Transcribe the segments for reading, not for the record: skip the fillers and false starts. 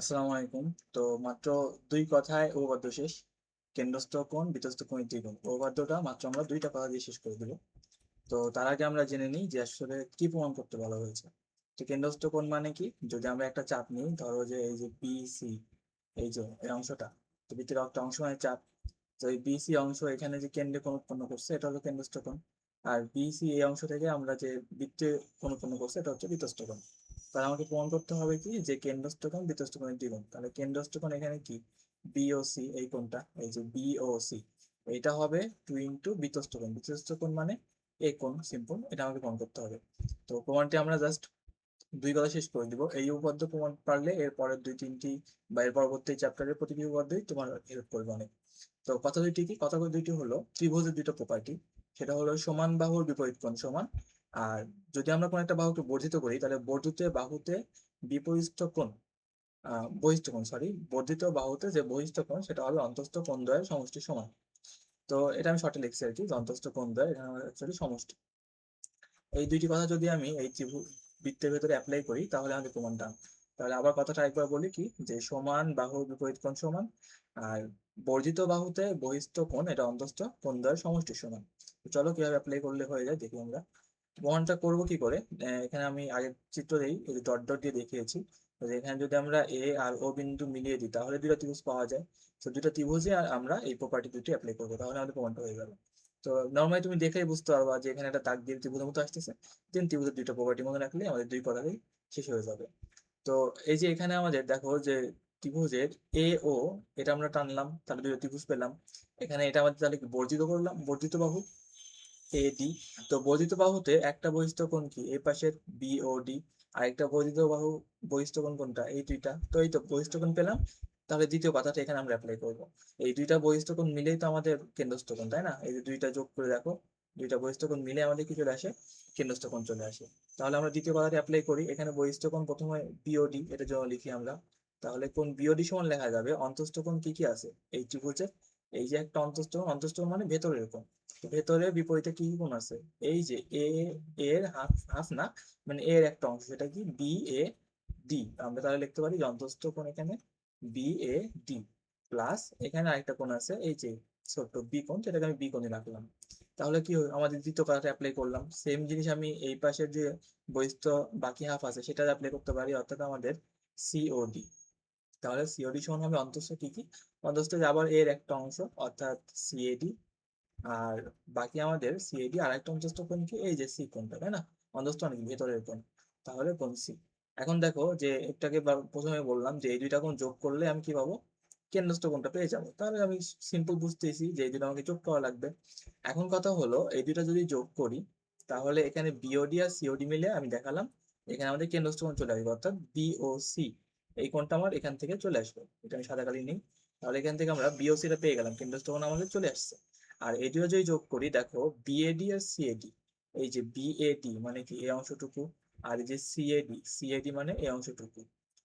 আসসালামু আলাইকুম। তো মাত্র দুই কথায় উপপাদ্য শেষ। কেন্দ্রস্থ কোণ বৃত্তস্থ কোণের দ্বিগুণ উপপাদ্যটা মাত্র আমরা দুইটা কথা দিয়ে শেষ করে দেবো। তো তার আগে আমরা জেনে নিই যে আসলে কি প্রমাণ করতে বলা হয়েছে। তো কেন্দ্রস্থ কোণ মানে কি, যদি আমরা একটা চাপ নিই, ধরো যে এই যে বিসি, এই যে এই অংশটা, তো বৃত্তের একটা অংশ মানে চাপ। তো এই বিসি অংশ এখানে যে কেন্দ্রে কোণ উৎপন্ন করছে এটা হলো কেন্দ্রস্থ কোণ। আর বিসি এই অংশ থেকে আমরা যে বৃত্তে কোণ উৎপন্ন করছে এটা হচ্ছে বৃত্তস্থ কোণ। তাহলে আমাকে প্রমাণ করতে হবে কি, যে কেন্দ্রস্থ কোণ বৃত্তস্থ কোণের দ্বিগুণ। তাহলে কেন্দ্রস্থ কোণ এখানে কি, বিওসি, এই কোণটা এই যে বিওসি, এটা হবে 2 ইন্টু বৃত্তস্থ কোণ। বৃত্তস্থ কোণ মানে এই কোণ, সিম্পল, এটা আমাকে প্রমাণ করতে হবে। তো প্রমাণটি আমরা জাস্ট দুই কথা শেষ করে দিব। এই উপপাদ্য প্রমাণ পারলে এর পরের দুই তিনটি বা এর পরবর্তী চ্যাপ্টারের প্রতিটি উপপাদ্যই তোমার হেল্প করবে অনেক। তো কথা দুইটি কি, কথা দুইটি হলো ত্রিভুজের দুটো প্রপার্টি। সেটা হলো সমান বাহুর বিপরীত কোণ সমান। আর যদি আমরা কোনো একটা বাহুকে বর্ধিত করি, তাহলে বর্ধিত বাহুতে বিপরীত কোণ, বহিষ্ঠ কোণ, সরি, বর্ধিত বাহুতে যে বহিষ্ঠ কোণ সেটা হবে অন্তস্থ কোণ দ্বয়ের সমষ্টি সমান। তো এটা আমি শর্টে লিখছি আর কি, যে অন্তস্থ কোণ দ্বয় এখানে অ্যাকচুয়ালি সমষ্টি। এই দুইটি কথা যদি আমি এই ত্রিভুজ বৃত্তের ভেতরে অ্যাপ্লাই করি তাহলে আমাদের প্রমাণটা। তাহলে আবার কথাটা একবার বলি কি, যে সমান বাহুর বিপরীত কোণ সমান, আর বর্ধিত বাহুতে বহিস্থ কোণ এটা অন্তস্থ কোণ দ্বয়ের সমষ্টির সমান। তো চলো কিভাবে অ্যাপ্লাই করলে হয়ে যায় দেখি আমরা। প্রমাণটা করবো কি করে, এখানে আমি আগের চিত্রেই এই ডট ডট দিয়ে দেখিয়েছি। তো এখানে যদি আমরা এ আর ও বিন্দু মিলিয়ে দিই তাহলে দুটো ত্রিভুজ পাওয়া যায়। তো দুটো ত্রিভুজে আর আমরা এই প্রপার্টি দুটি অ্যাপ্লাই করবো, তাহলে আমাদের প্রমাণটা হয়ে গেল। তো নর্মালি তুমি দেখেই বুঝতে পারবা যে এখানে একটা দাগ দিয়ে ত্রিভুজের মতো আসতেছে। তিন ত্রিভুজের দুইটা প্রপার্টি মনে রাখলে আমাদের দুই কথাতেই শেষ হয়ে যাবে। তো এই যে এখানে আমাদের দেখো যে ত্রিভুজের এ ও, এটা আমরা টানলাম, তাহলে দুটো ত্রিভুজ পেলাম। এখানে এটা আমাদের তাহলে কি বর্ধিত করলাম, বর্ধিত বাহু এডি। তো বর্ধিত বাহুতে একটা বহিস্থ কোণ কি, এই পাশের বিওডি, আর একটা বর্ধিত বাহু বহিস্থ কোণ কোনটা, এই দুইটা। তো এই তো বহিস্থ কোণ পেলাম। তাহলে দ্বিতীয় কথাটা এখানে আমরা অ্যাপ্লাই করব। এই দুইটা বহিস্থ কোণ মিলেই তো আমাদের কেন্দ্রস্থ কোণ, তাই না? এই যে দুইটা যোগ করে দেখো, দুইটা বহিস্থ কোণ মিলে আমাদের কি চলে আসে, কেন্দ্রস্থ কোণ চলে আসে। তাহলে আমরা দ্বিতীয় কথাটা অ্যাপ্লাই করি। এখানে বহিস্থ কোণ প্রথমে বিওডি, এটার জন্য লিখি আমরা। তাহলে কোণ বিওডি সমান লেখা যাবে অন্তস্থ কোণ কি কি আছে এই ত্রিভুজের। এই যে একটা অন্তস্থ কোণ, অন্তস্থ কোণ মানে ভেতরের কোণ। ভেতরে বিপরীতে কি কি কোণ আছে, এই যে এ এর হাফ, হাফ না, মানে এর একটা অংশ, সেটা কি বি এ ডি। আমরা তাহলে লিখতে পারি যে অন্তস্থ কোণ এখানে বি এ ডি, প্লাস এখানে আরেকটা কোণ আছে এই যে ছোট বি কোণ, সেটাকে আমি বি কোণে রাখলাম। তাহলে কি হলো, আমাদের দ্বিতীয় কথাটা অ্যাপ্লাই করলাম। সেম জিনিস আমি এই পাশের যে বহিস্থ বাকি হাফ আছে সেটা অ্যাপ্লাই করতে পারি, অর্থাৎ আমাদের সিওডি। তাহলে সিওডি সমান হবে অন্তস্থ কি কি, অন্তস্থ আবার এর একটা অংশ অর্থাৎ সিএডি, আর বাকি আমাদের সিএডি আর একটা অন্তস্থ কোণ কি, এই যে সি কোণটা, তাই না? অন্তস্থ অনেক ভেতরের কোণ, তাহলে কোণ সি। এখন দেখো যে একটাকে প্রথমে বললাম যে এই দুইটা কোণ যোগ করলে আমি কি পাবো, কেন্দ্রস্থ কোণটা পেয়ে যাবো। তাহলে আমি সিম্পল বুঝতেছি যে এই দুটো আমাকে যোগ করা লাগবে। এখন কথা হলো এই দুইটা যদি যোগ করি, তাহলে এখানে বিওডি আর সিওডি মিলে আমি দেখালাম এখানে আমাদের কেন্দ্রস্থ কোণ চলে আসবে, অর্থাৎ বিওসি। এই কোণটা আমার এখান থেকে চলে আসবে, এটা আমি সাদা কালি নেই। তাহলে এখান থেকে আমরা বিওসিটা পেয়ে গেলাম, কেন্দ্রস্থ কোণ আমাদের চলে আসছে। আর এটিও যদি যোগ করি, দেখো বিএডি আর সিএডি, এই যে বিএডি মানে কি এই অংশটুকু, আর এই যে সিএডি, সিএডি মানে এই অংশটুকু।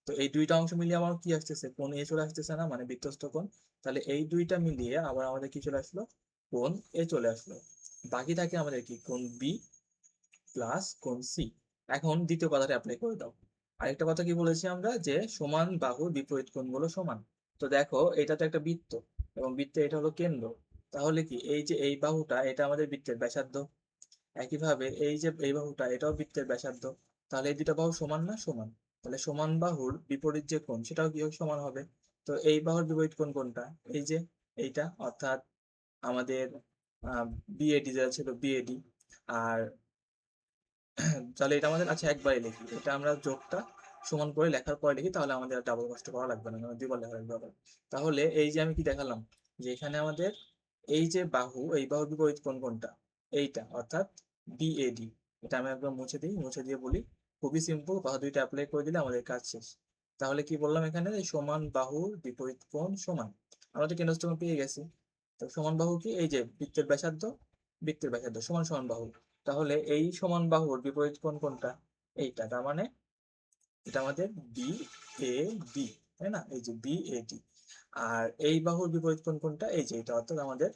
তো এই দুইটা অংশ মিলিয়ে আমার কি আসতেছে, কোণ এ চলে আসতেছে না, মানে বৃত্তস্থ কোণ। তাহলে এই দুইটা মিলিয়ে আবার আমাদের কি চলে আসলো, কোণ এ চলে আসলো। বাকি থাকে আমাদের কি, কোণ বি প্লাস কোণ সি। এখন দ্বিতীয় কথাটা অ্যাপ্লাই করে দাও। আরেকটা কথা কি বলেছি আমরা, যে সমান বাহুর বিপরীত কোণগুলো সমান। তো দেখো এটা তো একটা বৃত্ত, এবং বৃত্তে এটা হলো কেন্দ্র। তাহলে কি এই যে এই বাহুটা এটা আমাদের বৃত্তের ব্যাসার্ধ, একইভাবে এই যে এই বাহুটা এটাও বৃত্তের ব্যাসার্ধ। তাহলে এই দুটো বাহু সমান না, সমান। তাহলে সমান বাহুর বিপরীত যে কোণ সেটাও কি সমান হবে। তো এই বাহুর বিপরীত কোণ কোনটা, এই যে এইটা, অর্থাৎ আমাদের বিএডি যেটা ছিল বিএডি। আর তাহলে এটা আমাদের, আচ্ছা একবারই লিখি, এটা আমরা যোগটা সমান করে লেখার পরে লিখি, তাহলে আমাদের ডাবল কষ্ট করা লাগবে না, দুইবার লেখা লাগবে আবার। তাহলে এই যে আমি কি দেখালাম, যে এখানে আমাদের এই যে বাহু, এই বাহুর বিপরীত কোণ কোনটা, এইটা, অর্থাৎ বিএডি। এটা আমি একবার মুছে দিই, মুছে দিয়ে বলি, খুবই সিম্পল, কথা দুইটা অ্যাপ্লাই করে দিলে আমাদের কাজ শেষ। তাহলে কি বললাম এখানে, যে সমান বাহুর বিপরীত কোণ সমান, আমরা তো কেন্দ্রস্থ কোণ পেয়ে গেছি। তো সমান বাহু কি, এই যে বৃত্তের ব্যাসার্ধ, বৃত্তের ব্যাসার্ধ সমান সমান বাহু। তাহলে এই সমান বাহুর বিপরীত কোণ কোনটা, এইটা, তার মানে এটা আমাদের বি এ ডি, তাই না? এই যে বি এ ডি। আর এই বাহুর বিপরীত কোণ কোনটা, এই যে এটা, অর্থাৎ আমাদের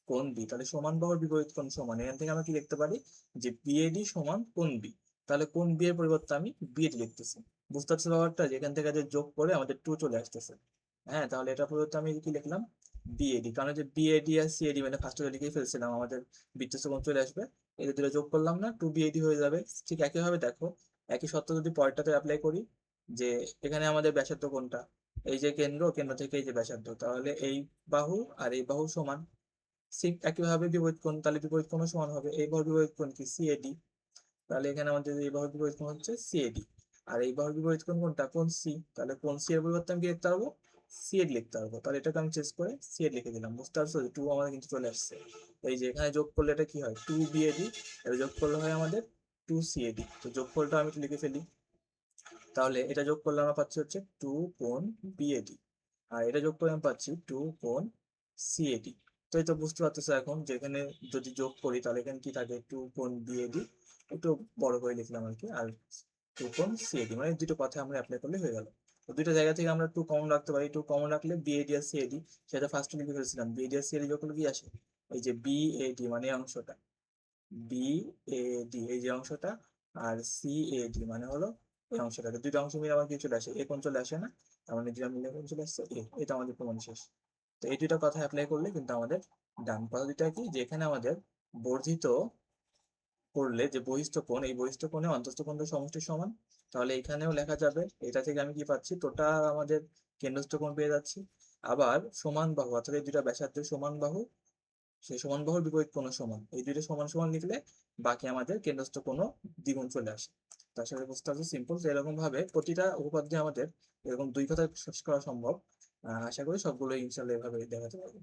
কোণ বি। তাহলে সমান বাহুর বিপরীত কোণ সমান, এখান থেকে আমরা কি দেখতে পারি, যে বিএডি সমান কোণ বি। তাহলে কোণ বি এর পরিবর্তে আমি বিএডি লিখতেছি। বুঝতে পারছো ব্যাপারটা, যেখান থেকে যে যোগ করে আমাদের টু চলে আসতেছে। হ্যাঁ, তাহলে এটা পরিবর্তে আমি কি লিখলাম, বিএডি। কারণ যে বিএডি আর সিএডি মানে ফার্স্টে লিখেই ফেলছিলাম, আমাদের বৃত্তস্থ কোণ চলে আসবে, এদের দুটো যোগ করলাম না, টু বিএডি হয়ে যাবে। ঠিক একইভাবে দেখো, একই সত্য যদি পরেরটাতে অ্যাপ্লাই করি, যে এখানে আমাদের ব্যাসার্ধ কোণটা, এই যে কেন্দ্র, কেন্দ্র থেকে এই যে ব্যাসার্ধ, তাহলে এই বাহু আর এই বাহু সমান। ঠিক একইভাবে বিপরীত কোণ, তাহলে বিপরীত কোণ সমান হবে, এই বাহুর বিপরীত কোণ কি, সিএডি। তাহলে এখানে আমাদের এই বাহুর বিপরীত কোণ হচ্ছে সিএডি। আর এই বাহুর বিপরীত কোণ কোনটা, কোণ সি। তাহলে কোণ সি এর পরিবর্তে আমি কি লিখতে পারবো, সিএড লিখতে পারবো। তাহলে এটাকে আমি চেঞ্জ করে সিএড লিখে দিলাম। বুঝতে পারছো, টু আমাদের কিন্তু চলে আসছে। এই যে এখানে যোগ করলে এটা কি হয়, টু বিএডি, এটা যোগ করলে হয় আমাদের টু সিএডি। তো যোগফলটা আমি একটু লিখে ফেলি। তাহলে এটা যোগ করলে আমরা পাচ্ছি হচ্ছে টু কোণ বিএডি, আর এটা যোগ করে আমি পাচ্ছি টু কোণ সিএডি। তো এই তো বুঝতে পারতেছো এখন, যেখানে যদি যোগ করি তাহলে এখানে কি থাকে, টু কোণ বিএডি, একটু বড় করে লিখলাম আর কি, আর টু কোণ সিএডি, মানে দুটো কথা আমরা অ্যাপ্লাই করলে হয়ে গেল। তো দুটো জায়গা থেকে আমরা টু কমন রাখতে পারি, টু কমন রাখলে বিএডি আর সিএডি, সেটা ফার্স্টে লিখে ফেলছিলাম, বিএডি আর সিএডি যোগ করলে কি আসে, এই যে বিএডি মানে এই অংশটা, বিএডি এই যে অংশটা, আর সিএডি মানে হলো এই অংশটাকে, দুইটা অংশ মিলে আমার কি চলে আসে, এ কোণ চলে আসে না, তার মানে দুইটা মিলে কোণ চলে আসছে এ। এটা আমাদের প্রমাণ শেষ। তো এই দুইটা কথা অ্যাপ্লাই করলে কিন্তু আমাদের ডান পদ্ধতিটা কি, যে এখানে আমাদের বর্ধিত করলে যে বহিস্থ কোণ, এই বহিস্থ কোণে অন্তস্থ কোণের সমষ্টি সমান। তাহলে এখানেও লেখা যাবে, এটা থেকে আমি কি পাচ্ছি, টোটাল আমাদের কেন্দ্রস্থ কোণ পেয়ে যাচ্ছি। আবার সমান বাহু, অর্থাৎ এই দুইটা ব্যাসার্ধের সমান বাহু, সেই সমান বাহুর বিপরীত কোণ সমান, এই দুইটা সমান সমান লিখলে বাকি আমাদের কেন্দ্রস্থ কোণ দ্বিগুণ চলে আসে। তার সাথে বুঝতে পারছি সিম্পল। তো এরকম ভাবে প্রতিটা উপপাদ্য আমাদের এরকম দুই কথা শেষ করা সম্ভব। আশা করি সবগুলো ইনশাল্লাহ এভাবে দেখাতে পারবো।